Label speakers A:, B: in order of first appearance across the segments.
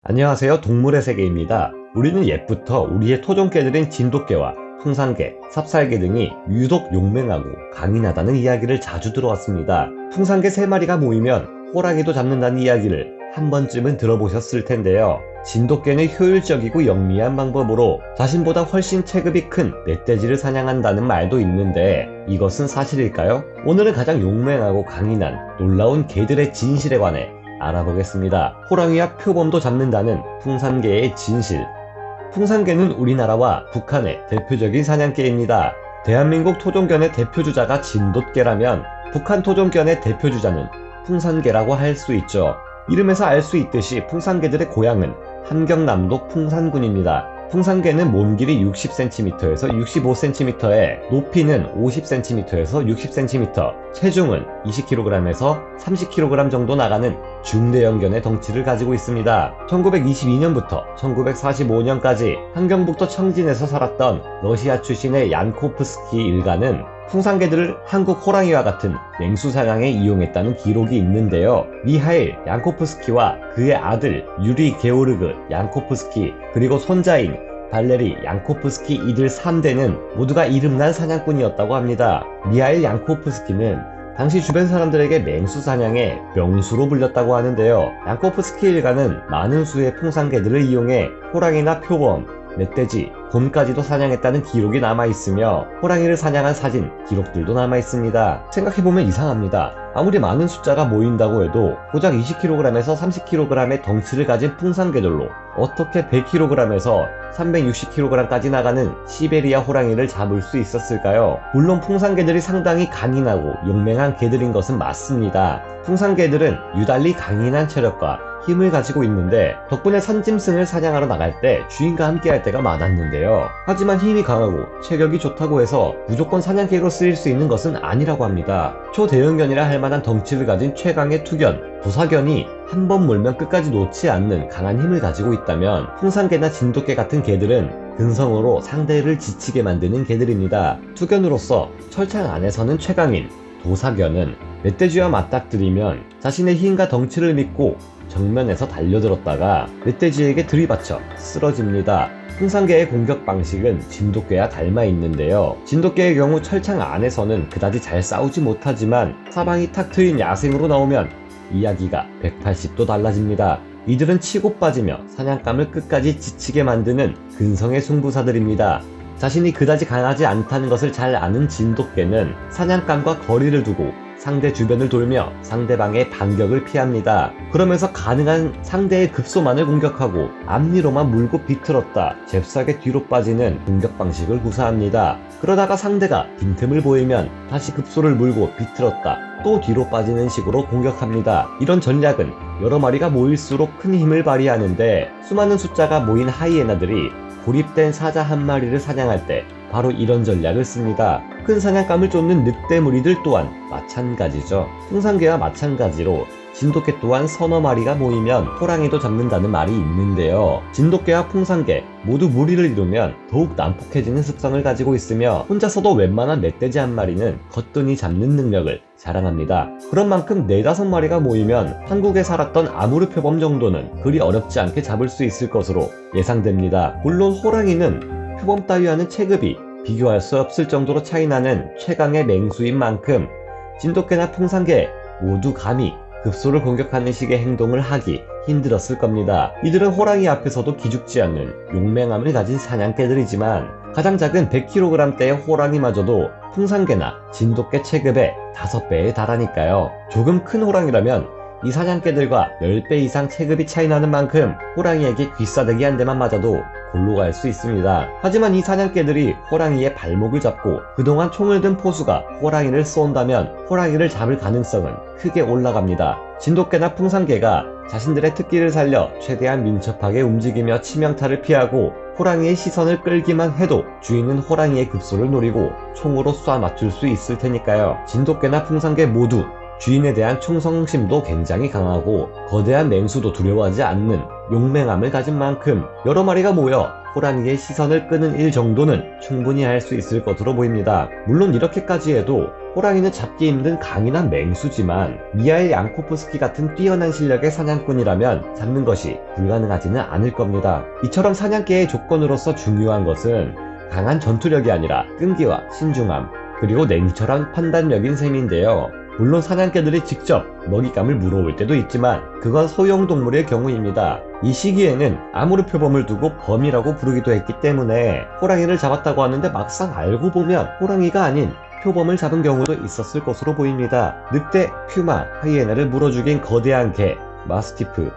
A: 안녕하세요. 동물의 세계입니다. 우리는 옛부터 우리의 토종개들인 진돗개와 풍산개, 삽살개 등이 유독 용맹하고 강인하다는 이야기를 자주 들어왔습니다. 풍산개 3마리가 모이면 호랑이도 잡는다는 이야기를 한 번쯤은 들어보셨을 텐데요. 진돗개는 효율적이고 영리한 방법으로 자신보다 훨씬 체급이 큰 멧돼지를 사냥한다는 말도 있는데 이것은 사실일까요? 오늘은 가장 용맹하고 강인한 놀라운 개들의 진실에 관해 알아보겠습니다. 호랑이와 표범도 잡는다는 풍산개의 진실. 풍산개는 우리나라와 북한의 대표적인 사냥개입니다. 대한민국 토종견의 대표주자가 진돗개라면 북한 토종견의 대표주자는 풍산개라고 할 수 있죠. 이름에서 알 수 있듯이 풍산개들의 고향은 함경남도 풍산군입니다. 풍산개는 몸 길이 60cm에서 65cm에 높이는 50cm에서 60cm, 체중은 20kg에서 30kg 정도 나가는 중대형견의 덩치를 가지고 있습니다. 1922년부터 1945년까지 함경북도 청진에서 살았던 러시아 출신의 얀코프스키 일가는 풍산개들을 한국 호랑이와 같은 맹수 사냥에 이용했다는 기록이 있는데요. 미하일 얀코프스키와 그의 아들 유리 게오르그 얀코프스키 그리고 손자인 발레리 얀코프스키 이들 3대는 모두가 이름난 사냥꾼이었다고 합니다. 미하일 얀코프스키는 당시 주변 사람들에게 맹수 사냥의 명수로 불렸다고 하는데요. 얀코프스키 일가는 많은 수의 풍산개들을 이용해 호랑이나 표범, 멧돼지, 곰까지도 사냥했다는 기록이 남아있으며 호랑이를 사냥한 사진, 기록들도 남아있습니다. 생각해보면 이상합니다. 아무리 많은 숫자가 모인다고 해도 고작 20kg에서 30kg의 덩치를 가진 풍산개들로 어떻게 100kg에서 360kg까지 나가는 시베리아 호랑이를 잡을 수 있었을까요? 물론 풍산개들이 상당히 강인하고 용맹한 개들인 것은 맞습니다. 풍산개들은 유달리 강인한 체력과 힘을 가지고 있는데 덕분에 산짐승을 사냥하러 나갈 때 주인과 함께 할 때가 많았는데요. 하지만 힘이 강하고 체격이 좋다고 해서 무조건 사냥개로 쓰일 수 있는 것은 아니라고 합니다. 초대형견이라 할 만한 덩치를 가진 최강의 투견, 도사견이 한 번 물면 끝까지 놓지 않는 강한 힘을 가지고 있다면 풍산개나 진돗개 같은 개들은 근성으로 상대를 지치게 만드는 개들입니다. 투견으로서 철창 안에서는 최강인 도사견은 멧돼지와 맞닥뜨리면 자신의 힘과 덩치를 믿고 정면에서 달려들었다가 멧돼지에게 들이받쳐 쓰러집니다. 풍산개의 공격 방식은 진돗개와 닮아 있는데요. 진돗개의 경우 철창 안에서는 그다지 잘 싸우지 못하지만 사방이 탁 트인 야생으로 나오면 이야기가 180도 달라집니다. 이들은 치고 빠지며 사냥감을 끝까지 지치게 만드는 근성의 승부사들입니다. 자신이 그다지 강하지 않다는 것을 잘 아는 진돗개는 사냥감과 거리를 두고 상대 주변을 돌며 상대방의 반격을 피합니다. 그러면서 가능한 상대의 급소만을 공격하고 앞니로만 물고 비틀었다 잽싸게 뒤로 빠지는 공격 방식을 구사합니다. 그러다가 상대가 빈틈을 보이면 다시 급소를 물고 비틀었다 또 뒤로 빠지는 식으로 공격합니다. 이런 전략은 여러 마리가 모일수록 큰 힘을 발휘하는데 수많은 숫자가 모인 하이에나들이 고립된 사자 한 마리를 사냥할 때 바로 이런 전략을 씁니다. 큰 사냥감을 쫓는 늑대 무리들 또한 마찬가지죠. 풍산개와 마찬가지로 진돗개 또한 서너 마리가 모이면 호랑이도 잡는다는 말이 있는데요. 진돗개와 풍산개 모두 무리를 이루면 더욱 난폭해지는 습성을 가지고 있으며 혼자서도 웬만한 멧돼지 한 마리는 거뜬히 잡는 능력을 자랑합니다. 그런 만큼 4~5마리가 모이면 한국에 살았던 아무르 표범 정도는 그리 어렵지 않게 잡을 수 있을 것으로 예상됩니다. 물론 호랑이는 표범 따위와는 체급이 비교할 수 없을 정도로 차이나는 최강의 맹수인 만큼 진돗개나 풍산개 모두 감히 급소를 공격하는 식의 행동을 하기 힘들었을 겁니다. 이들은 호랑이 앞에서도 기죽지 않는 용맹함을 가진 사냥개들이지만 가장 작은 100kg대의 호랑이마저도 풍산개나 진돗개 체급의 5배에 달하니까요. 조금 큰 호랑이라면 이 사냥개들과 10배 이상 체급이 차이나는 만큼 호랑이에게 귀싸대기 한 대만 맞아도 골로 갈 수 있습니다. 하지만 이 사냥개들이 호랑이의 발목을 잡고 그동안 총을 든 포수가 호랑이를 쏜다면 호랑이를 잡을 가능성은 크게 올라갑니다. 진돗개나 풍산개가 자신들의 특기를 살려 최대한 민첩하게 움직이며 치명타를 피하고 호랑이의 시선을 끌기만 해도 주인은 호랑이의 급소를 노리고 총으로 쏴 맞출 수 있을 테니까요. 진돗개나 풍산개 모두 주인에 대한 충성심도 굉장히 강하고 거대한 맹수도 두려워하지 않는 용맹함을 가진 만큼 여러 마리가 모여 호랑이의 시선을 끄는 일 정도는 충분히 할 수 있을 것으로 보입니다. 물론 이렇게까지 해도 호랑이는 잡기 힘든 강인한 맹수지만 미하일 양코프스키 같은 뛰어난 실력의 사냥꾼이라면 잡는 것이 불가능하지는 않을 겁니다. 이처럼 사냥개의 조건으로서 중요한 것은 강한 전투력이 아니라 끈기와 신중함, 그리고 냉철한 판단력인 셈인데요. 물론 사냥개들이 직접 먹잇감을 물어올 때도 있지만 그건 소형동물의 경우입니다. 이 시기에는 아무르 표범을 두고 범이라고 부르기도 했기 때문에 호랑이를 잡았다고 하는데 막상 알고 보면 호랑이가 아닌 표범을 잡은 경우도 있었을 것으로 보입니다. 늑대, 퓨마, 하이에나를 물어 죽인 거대한 개, 마스티프.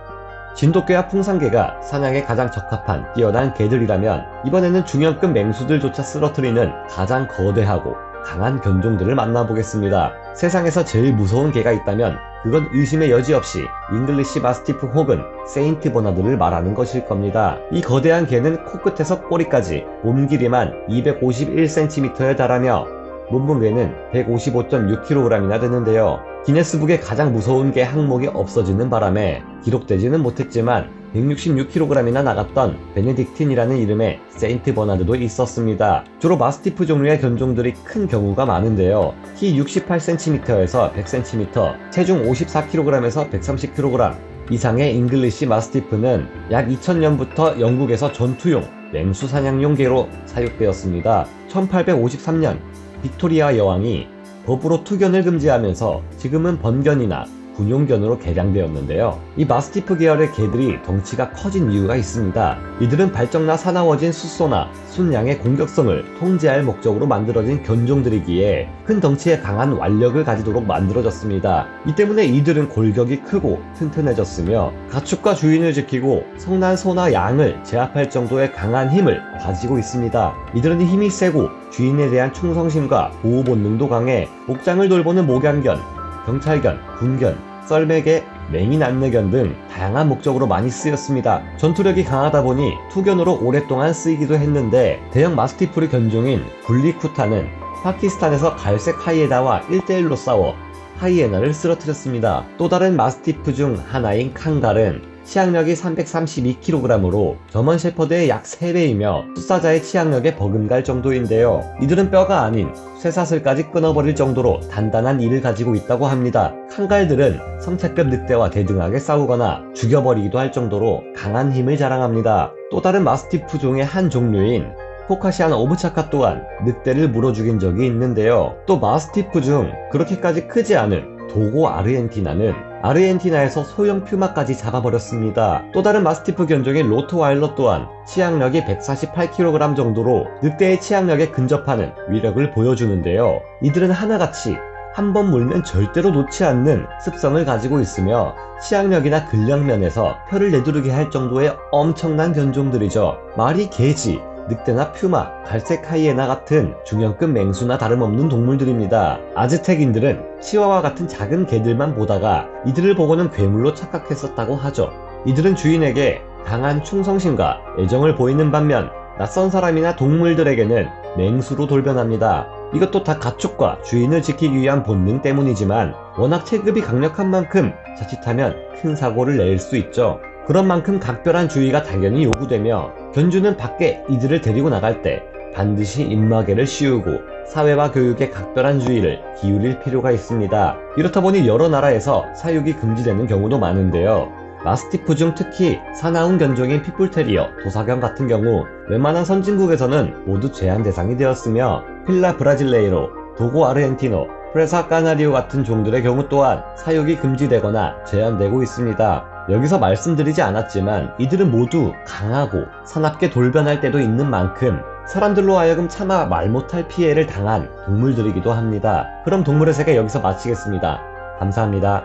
A: 진돗개와 풍산개가 사냥에 가장 적합한 뛰어난 개들이라면 이번에는 중형급 맹수들조차 쓰러뜨리는 가장 거대하고 강한 견종들을 만나보겠습니다. 세상에서 제일 무서운 개가 있다면 그건 의심의 여지 없이 잉글리시 마스티프 혹은 세인트 버나드를 말하는 것일 겁니다. 이 거대한 개는 코끝에서 꼬리까지 몸 길이만 251cm에 달하며 몸무게는 155.6kg이나 되는데요. 기네스북에 가장 무서운 개 항목이 없어지는 바람에 기록되지는 못했지만 166kg이나 나갔던 베네딕틴이라는 이름의 세인트 버나드도 있었습니다. 주로 마스티프 종류의 견종들이 큰 경우가 많은데요. 키 68cm에서 100cm, 체중 54kg에서 130kg 이상의 잉글리시 마스티프는 약 2000년부터 영국에서 전투용 맹수 사냥용 개로 사육되었습니다. 1853년 빅토리아 여왕이 법으로 투견을 금지하면서 지금은 번견이나 군용견으로 개량되었는데요. 이 마스티프 계열의 개들이 덩치가 커진 이유가 있습니다. 이들은 발정나 사나워진 숫소나 순양의 공격성을 통제할 목적으로 만들어진 견종들이기에 큰 덩치에 강한 완력을 가지도록 만들어졌습니다. 이 때문에 이들은 골격이 크고 튼튼해졌으며 가축과 주인을 지키고 성난 소나 양을 제압할 정도의 강한 힘을 가지고 있습니다. 이들은 힘이 세고 주인에 대한 충성심과 보호 본능도 강해 목장을 돌보는 목양견, 경찰견, 군견, 썰매개, 맹인안내견 등 다양한 목적으로 많이 쓰였습니다. 전투력이 강하다 보니 투견으로 오랫동안 쓰이기도 했는데 대형 마스티프 견종인 굴리쿠타는 파키스탄에서 갈색 하이에나와 1대1로 싸워 하이에나를 쓰러뜨렸습니다. 또 다른 마스티프 중 하나인 칸갈은 치악력이 332kg으로 저먼 셰퍼드의 약 3배이며 숫사자의 치악력에 버금갈 정도인데요. 이들은 뼈가 아닌 쇠사슬까지 끊어버릴 정도로 단단한 이를 가지고 있다고 합니다. 칸갈들은 성체급 늑대와 대등하게 싸우거나 죽여버리기도 할 정도로 강한 힘을 자랑합니다. 또 다른 마스티프 종의 한 종류인 코카시안 오브차카 또한 늑대를 물어 죽인 적이 있는데요. 또 마스티프 중 그렇게까지 크지 않은 도고 아르헨티나는 아르헨티나에서 소형 퓨마까지 잡아버렸습니다. 또 다른 마스티프 견종인 로트와일러 또한 치악력이 148kg 정도로 늑대의 치악력에 근접하는 위력을 보여주는데요. 이들은 하나같이 한 번 물면 절대로 놓지 않는 습성을 가지고 있으며 치악력이나 근력면에서 혀를 내두르게 할 정도의 엄청난 견종들이죠. 말이 개지, 늑대나 퓨마, 갈색 하이에나 같은 중형급 맹수나 다름없는 동물들입니다. 아즈텍인들은 치와와 같은 작은 개들만 보다가 이들을 보고는 괴물로 착각했었다고 하죠. 이들은 주인에게 강한 충성심과 애정을 보이는 반면 낯선 사람이나 동물들에게는 맹수로 돌변합니다. 이것도 다 가축과 주인을 지키기 위한 본능 때문이지만 워낙 체급이 강력한 만큼 자칫하면 큰 사고를 낼 수 있죠. 그런 만큼 각별한 주의가 당연히 요구되며 견주는 밖에 이들을 데리고 나갈 때 반드시 입마개를 씌우고 사회와 교육에 각별한 주의를 기울일 필요가 있습니다. 이렇다 보니 여러 나라에서 사육이 금지되는 경우도 많은데요. 마스티프 중 특히 사나운 견종인 핏불테리어, 도사견 같은 경우 웬만한 선진국에서는 모두 제한 대상이 되었으며 필라 브라질레이로, 도고 아르헨티노, 프레사 까나리오 같은 종들의 경우 또한 사육이 금지되거나 제한되고 있습니다. 여기서 말씀드리지 않았지만 이들은 모두 강하고 사납게 돌변할 때도 있는 만큼 사람들로 하여금 차마 말 못할 피해를 당한 동물들이기도 합니다. 그럼 동물의 세계 여기서 마치겠습니다. 감사합니다.